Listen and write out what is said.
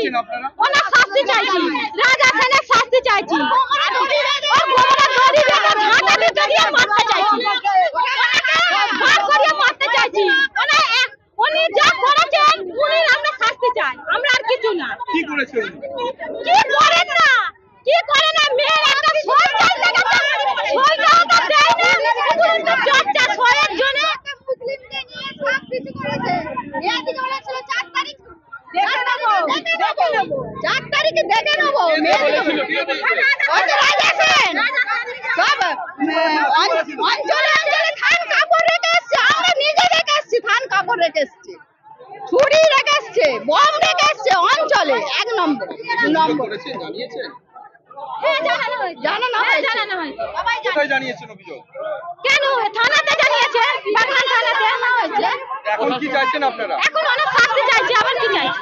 চাইছেন আপনারা? ওনার শাস্তি চাইছি, রাজা খানের শাস্তি চাইছি। ওর গোবরা দড়ি বেটা ঝাঁটা দিতে দিয়ে মারতে চাইছি, ওনাকে মার করিয়ে মারতে চাইছি। উনি যা করেছেন উনি আমরা শাস্তি চাই, আমরা আর কিছু না। কি করেছে উনি? কি করেন না, কি করে না, মেয়ের একটা সই চাইতে গেছে, সইটাও তো দেয় না। শুধু চর্চা সয়ের জন্য মুসলিমকে নিয়ে সব কিছু করেছে। এদিকে বলেছিল 4 তারিখ দেখে নেবো, 4 তারিখে দেখে নেবো। সব অঞ্চলে অঞ্চলে থান কাপড় রেখে এসছে, আমরা নিজে রেখে এসছি, থান কাপড় রেখে এসছি, ছুরি রেখে এসছে, বম রেখে এসছে অঞ্চলে। 1 নম্বর 2 নম্বর জানিয়েছেন? জানানো হয়েছে। কোথায় জানিয়েছেন অভিযোগ? কেন থানাতে জানিয়েছে, বাগান থানাতে হয়েছে। এখন কি চাইছেন আপনারা? এখন অনেক শাস্তি চাইছি, আবার কি চাইছি?